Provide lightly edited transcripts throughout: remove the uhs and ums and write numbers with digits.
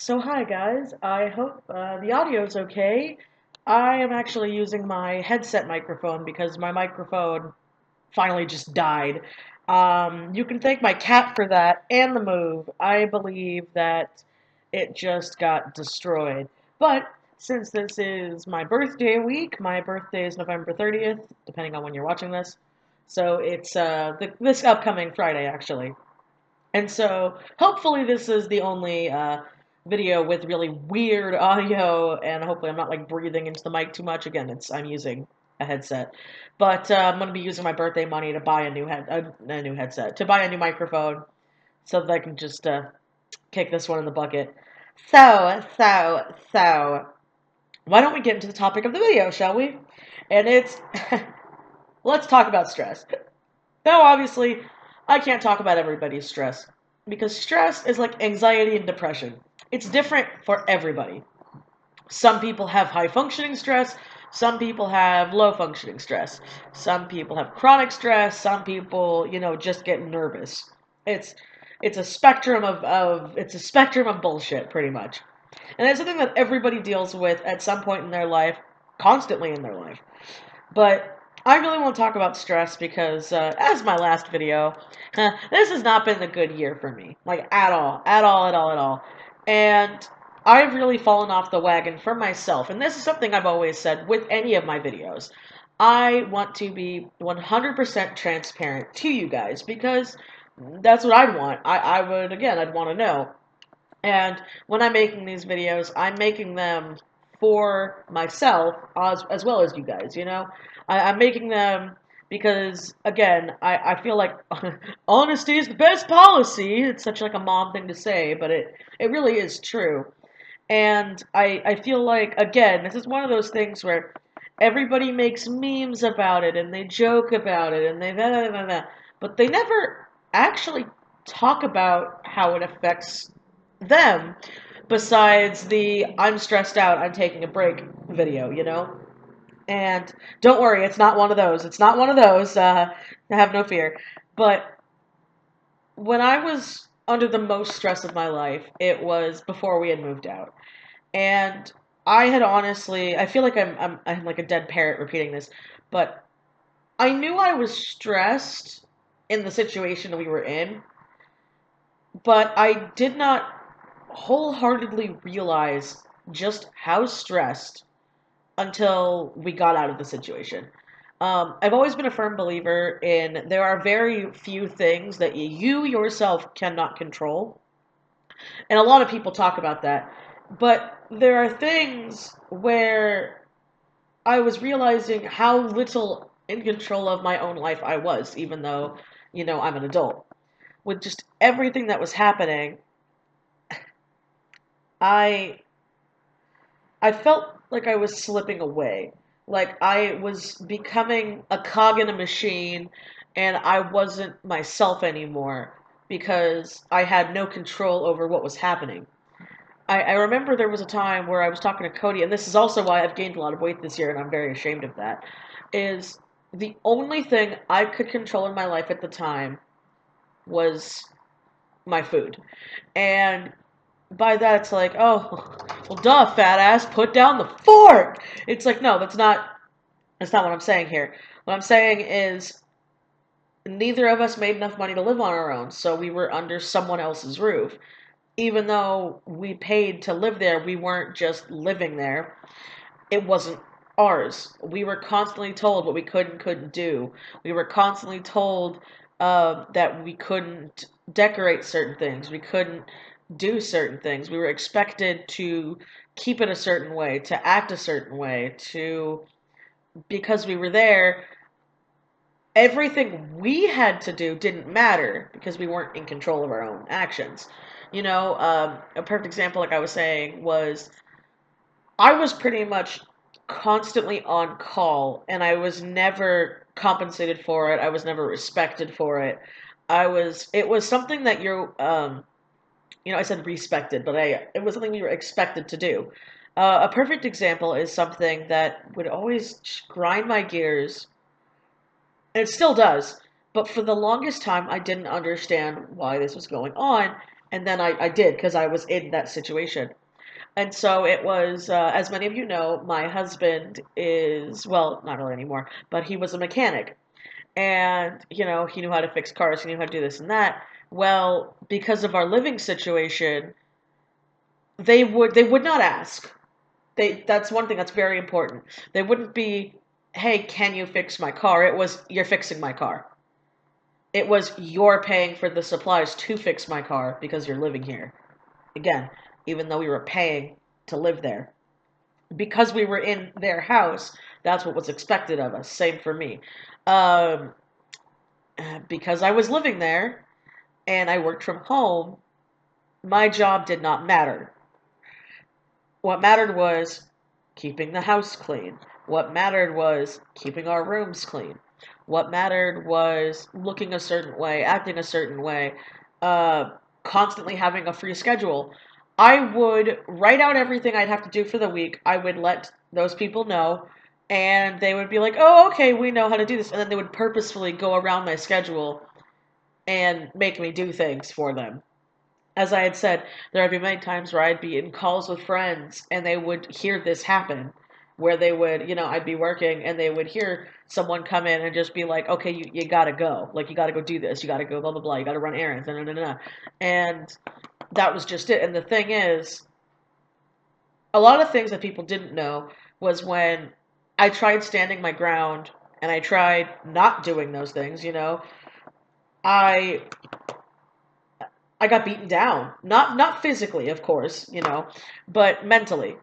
So hi guys, I hope the audio is okay. I am actually using my headset microphone because my microphone finally just died. You can thank my cat for that and the move. I believe that it just got destroyed. But since this is my birthday week, my birthday is November 30th, depending on when you're watching this. So it's this upcoming Friday actually. And so hopefully this is the only video with really weird audio, and hopefully I'm not like breathing into the mic too much. Again, I'm using a headset, but I'm gonna be using my birthday money to buy a new headset, to buy a new microphone, so that I can just kick this one in the bucket. So, why don't we get into the topic of the video, shall we? And it's let's talk about stress. Now, obviously, I can't talk about everybody's stress because stress is like anxiety and depression. It's different for everybody. Some people have high functioning stress, some people have low functioning stress, some people have chronic stress, some people, just get nervous. It's it's a spectrum of bullshit pretty much. And it's something that everybody deals with at some point in their life, constantly in their life. But I really want to talk about stress because, as my last video, this has not been a good year for me. Like, at all. At all, at all, at all. And I've really fallen off the wagon for myself. And this is something I've always said with any of my videos. I want to be 100% transparent to you guys because that's what I'd want. I'd want to know. And when I'm making these videos, I'm making them for myself as well as you guys, I'm making them because, again, I feel like honesty is the best policy. It's such like a mom thing to say, but it really is true. And I feel like, again, this is one of those things where everybody makes memes about it and they joke about it and they blah, blah, blah, blah, but they never actually talk about how it affects them besides the I'm stressed out, I'm taking a break video. And don't worry, it's not one of those. It's not one of those. Have no fear. But when I was under the most stress of my life, it was before we had moved out. And I had honestly, I feel like I'm like a dead parrot repeating this, but I knew I was stressed in the situation we were in, but I did not wholeheartedly realize just how stressed until we got out of the situation. I've always been a firm believer in there are very few things that you yourself cannot control. And a lot of people talk about that. But there are things where I was realizing how little in control of my own life I was, even though, I'm an adult. With just everything that was happening, I I felt like I was slipping away. Like I was becoming a cog in a machine and I wasn't myself anymore because I had no control over what was happening. I remember there was a time where I was talking to Cody, and this is also why I've gained a lot of weight this year, and I'm very ashamed of that, is the only thing I could control in my life at the time was my food. And by that, it's like, oh, well, duh, fat ass, put down the fork. It's like, no, that's not what I'm saying here. What I'm saying is neither of us made enough money to live on our own, so we were under someone else's roof. Even though we paid to live there, we weren't just living there. It wasn't ours. We were constantly told what we could and couldn't do. We were constantly told that we couldn't decorate certain things. We couldn't do certain things. We were expected to keep it a certain way, to act a certain way, because we were there, everything we had to do didn't matter because we weren't in control of our own actions. A perfect example, like I was saying, was I was pretty much constantly on call and I was never compensated for it. I was never respected for it. It was something that I said respected, but it was something we were expected to do. A perfect example is something that would always grind my gears, and it still does, but for the longest time, I didn't understand why this was going on, And then I did because I was in that situation. And so it was, as many of you know, my husband is, well, not really anymore, but he was a mechanic. And, he knew how to fix cars, he knew how to do this and that. Well, because of our living situation, they would not ask. That's one thing that's very important. They wouldn't be, hey, can you fix my car? It was, you're fixing my car. It was, you're paying for the supplies to fix my car because you're living here. Again, even though we were paying to live there. Because we were in their house, that's what was expected of us. Same for me. Um, because I was living there and I worked from home, my job did not matter. What mattered was keeping the house clean. What mattered was keeping our rooms clean. What mattered was looking a certain way, acting a certain way, uh, constantly having a free schedule. I would write out everything I'd have to do for the week. I would let those people know, and they would be like, oh, okay, we know how to do this. And then they would purposefully go around my schedule and make me do things for them. As I had said, there would be many times where I'd be in calls with friends and they would hear this happen, where they would, I'd be working and they would hear someone come in and just be like, okay, you gotta go. Like, you gotta go do this. You gotta go, blah, blah, blah. You gotta run errands. Nah, nah, nah, nah. And that was just it. And the thing is, a lot of things that people didn't know was when I tried standing my ground and I tried not doing those things, I I got beaten down. Not physically, of course, but mentally.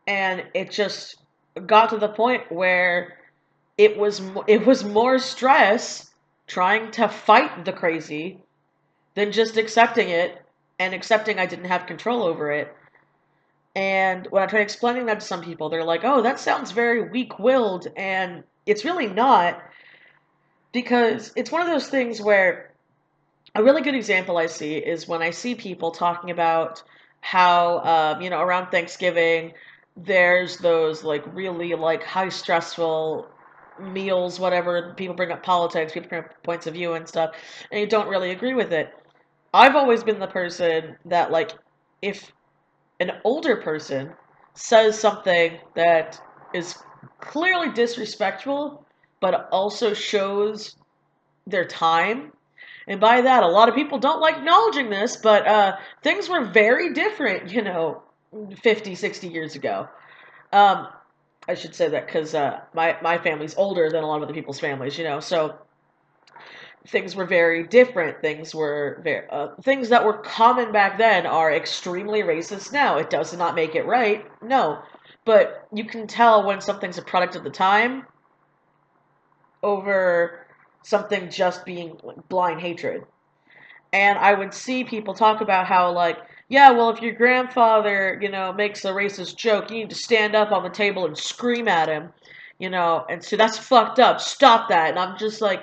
And it just got to the point where it was more stress trying to fight the crazy than just accepting it and accepting I didn't have control over it. And when I try explaining that to some people, they're like, "Oh, that sounds very weak-willed," and it's really not, because it's one of those things where a really good example I see is when I see people talking about how, around Thanksgiving, there's those like really like high stressful meals, whatever. People bring up politics, people bring up points of view and stuff, and you don't really agree with it. I've always been the person that, like, if an older person says something that is clearly disrespectful, but also shows their time, and by that, a lot of people don't like acknowledging this, but things were very different, 50, 60 years ago. Um, I should say that because my family's older than a lot of other people's families, so things were very different. Things were things that were common back then are extremely racist now. It does not make it right, no. But you can tell when something's a product of the time over something just being like blind hatred. And I would see people talk about how, like, yeah, well, if your grandfather, makes a racist joke, you need to stand up on the table and scream at him, and so that's fucked up. Stop that. And I'm just like,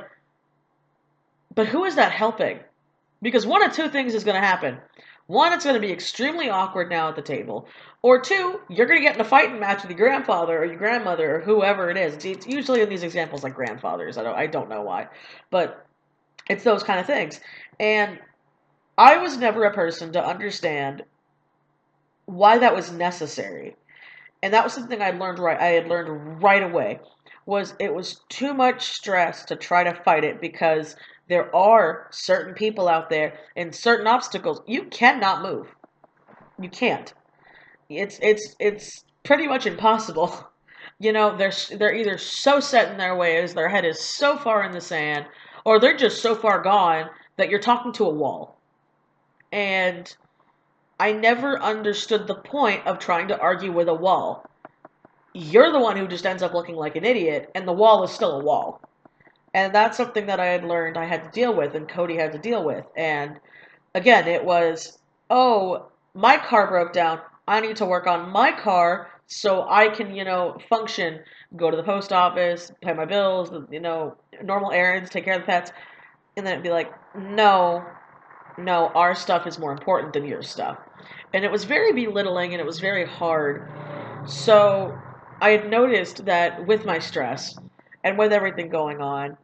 but who is that helping? Because one of two things is going to happen. One, it's going to be extremely awkward now at the table. Or two, you're going to get in a fighting match with your grandfather or your grandmother or whoever it is. It's usually in these examples like grandfathers. I don't know why. But it's those kind of things. And I was never a person to understand why that was necessary. And that was something I had learned right away, was it was too much stress to try to fight it, because there are certain people out there and certain obstacles you cannot move. You can't. It's pretty much impossible. They're either so set in their ways, their head is so far in the sand, or they're just so far gone that you're talking to a wall. And I never understood the point of trying to argue with a wall. You're the one who just ends up looking like an idiot, and the wall is still a wall. And that's something that I had learned I had to deal with, and Cody had to deal with. And again, it was, oh, my car broke down. I need to work on my car so I can, function, go to the post office, pay my bills, normal errands, take care of the pets. And then it'd be like, no, no, our stuff is more important than your stuff. And it was very belittling and it was very hard. So I had noticed that with my stress and with everything going on,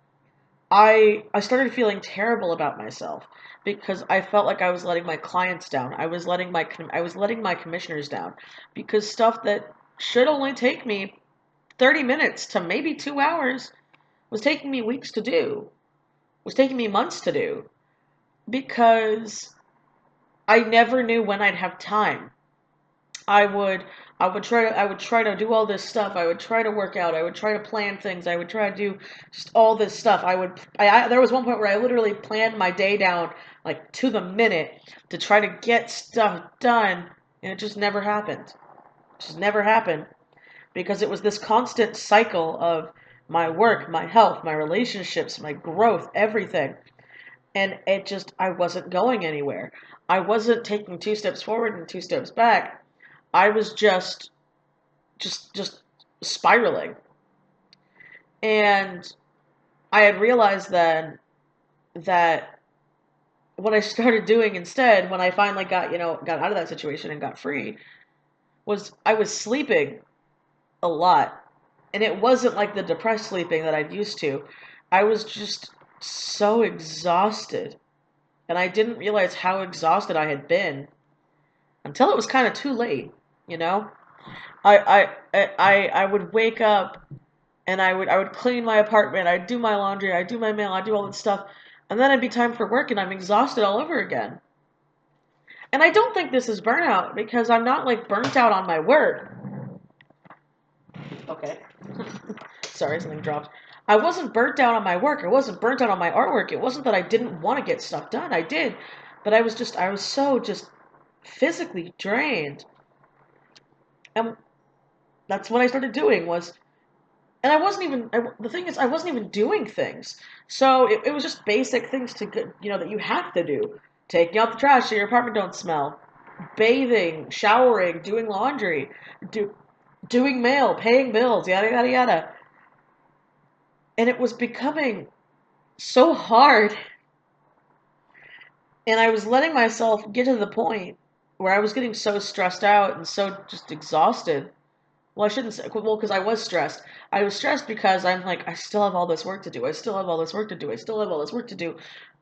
I started feeling terrible about myself because I felt like I was letting my clients down. I was letting my commissioners down because stuff that should only take me 30 minutes to maybe 2 hours was taking me weeks to do. Was taking me months to do because I never knew when I'd have time. I would I would try to do all this stuff. I would try to work out. I would try to plan things. I would try to do just all this stuff. There was one point where I literally planned my day down like to the minute to try to get stuff done, and it just never happened. It just never happened because it was this constant cycle of my work, my health, my relationships, my growth, everything. And I wasn't going anywhere. I wasn't taking 2 steps forward and 2 steps back. I was just spiraling. And I had realized then that what I started doing instead, when I finally got out of that situation and got free, was I was sleeping a lot. And it wasn't like the depressed sleeping that I'd used to. I was just so exhausted. And I didn't realize how exhausted I had been until it was kind of too late, you know? I would wake up and I would clean my apartment, I'd do my laundry, I'd do my mail, I'd do all that stuff, and then it'd be time for work and I'm exhausted all over again. And I don't think this is burnout because I'm not like burnt out on my work. Okay. Sorry, something dropped. I wasn't burnt out on my work. I wasn't burnt out on my artwork. It wasn't that I didn't want to get stuff done. I did. But I was so just physically drained. And that's what I started doing was, and I wasn't even, the thing is, I wasn't even doing things. So it was just basic things that you have to do. Taking out the trash so your apartment don't smell. Bathing, showering, doing laundry, doing mail, paying bills, yada, yada, yada. And it was becoming so hard. And I was letting myself get to the point where I was getting so stressed out and so just exhausted. Well, I shouldn't say, well, because I was stressed. I was stressed because I'm like, I still have all this work to do. I still have all this work to do. I still have all this work to do.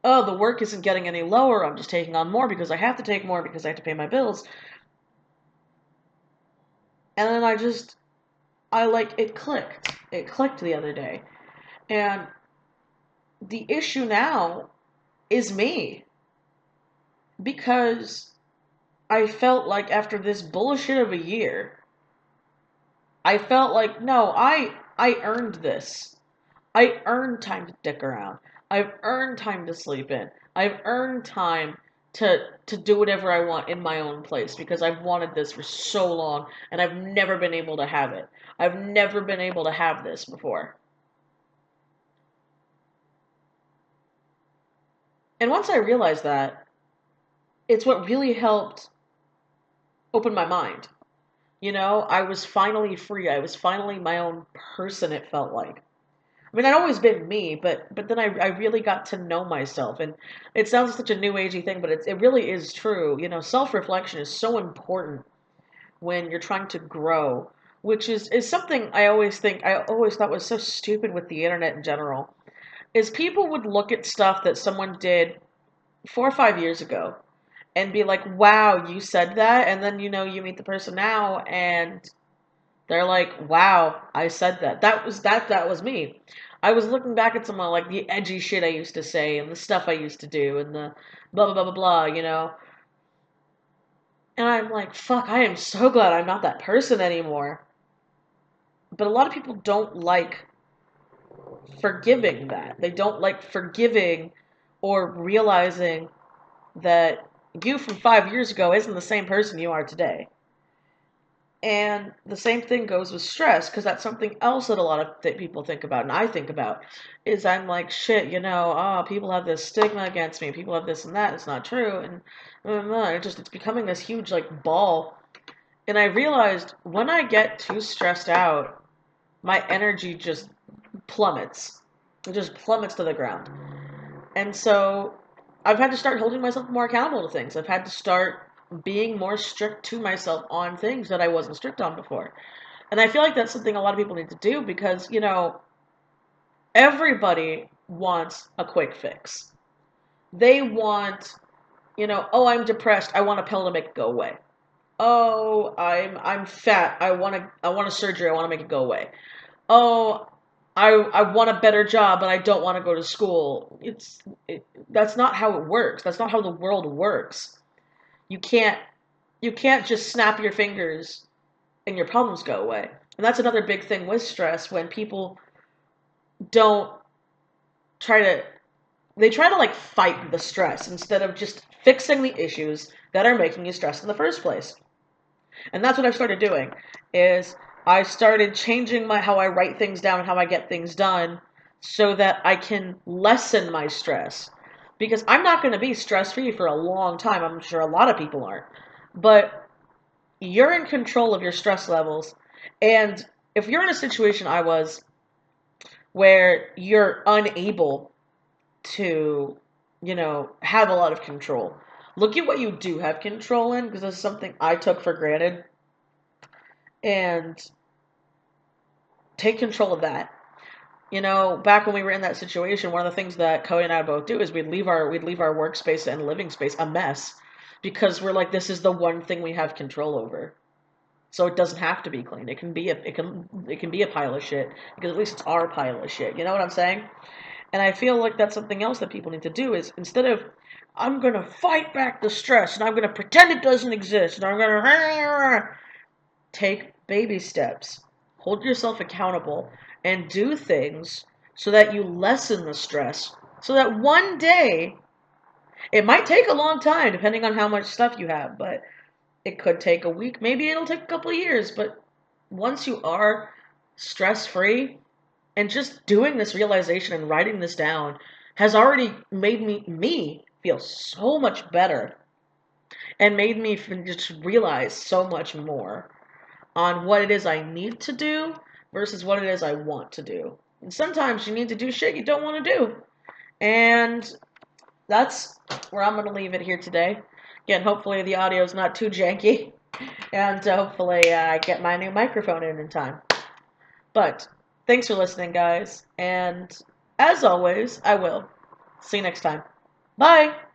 Oh, the work isn't getting any lower. I'm just taking on more because I have to take more because I have to pay my bills. And then it clicked. It clicked the other day. And the issue now is me. Because I felt like after this bullshit of a year, I felt like, no, I earned this. I earned time to dick around. I've earned time to sleep in. I've earned time to do whatever I want in my own place because I've wanted this for so long and I've never been able to have it. I've never been able to have this before. And once I realized that, it's what really helped open my mind. I was finally free. I was finally my own person, it felt like. I mean, I'd always been me, but then I really got to know myself. And it sounds like such a new agey thing, but it really is true. Self-reflection is so important when you're trying to grow, which is something I always thought was so stupid with the internet in general, is people would look at stuff that someone did 4 or 5 years ago and be like, wow, you said that? And then, you meet the person now and they're like, wow, I said that. That was me. I was looking back at some of like the edgy shit I used to say and the stuff I used to do and the blah blah blah blah blah. And I'm like, fuck, I am so glad I'm not that person anymore. But a lot of people don't like forgiving that. They don't like forgiving or realizing that you from 5 years ago isn't the same person you are today. And the same thing goes with stress, because that's something else that a lot of people think about, and I think about, is I'm like, shit, people have this stigma against me, people have this and that, it's not true, and it's becoming this huge, like, ball. And I realized when I get too stressed out, my energy just plummets. It just plummets to the ground. And so I've had to start holding myself more accountable to things. I've had to start being more strict to myself on things that I wasn't strict on before. And I feel like that's something a lot of people need to do because, everybody wants a quick fix. They want, oh, I'm depressed. I want a pill to make it go away. Oh, I'm fat. I want a surgery. I want to make it go away. Oh, I want a better job, but I don't want to go to school. That's not how it works. That's not how the world works. You can't you can't just snap your fingers and your problems go away. And that's another big thing with stress when people don't try to they try to like fight the stress instead of just fixing the issues that are making you stressed in the first place. And that's what I've started doing is I started changing how I write things down and how I get things done so that I can lessen my stress. Because I'm not going to be stress-free for a long time. I'm sure a lot of people aren't. But you're in control of your stress levels. And if you're in a situation I was where you're unable to, have a lot of control, look at what you do have control in, because this is something I took for granted, and take control of that. Back when we were in that situation, one of the things that Cody and I both do is we'd leave our workspace and living space a mess because we're like, this is the one thing we have control over. So it doesn't have to be clean. It can be a pile of shit because at least it's our pile of shit. You know what I'm saying? And I feel like that's something else that people need to do is instead of I'm gonna fight back the stress and I'm gonna pretend it doesn't exist and I'm gonna take baby steps, hold yourself accountable, and do things so that you lessen the stress. So that one day, it might take a long time depending on how much stuff you have, but it could take a week, maybe it'll take a couple of years, but once you are stress free, and just doing this realization and writing this down has already made me feel so much better and made me just realize so much more on what it is I need to do versus what it is I want to do. And sometimes you need to do shit you don't want to do. And that's where I'm going to leave it here today. Again, hopefully the audio is not too janky. And hopefully I get my new microphone in time. But thanks for listening, guys. And as always, I will. See you next time. Bye!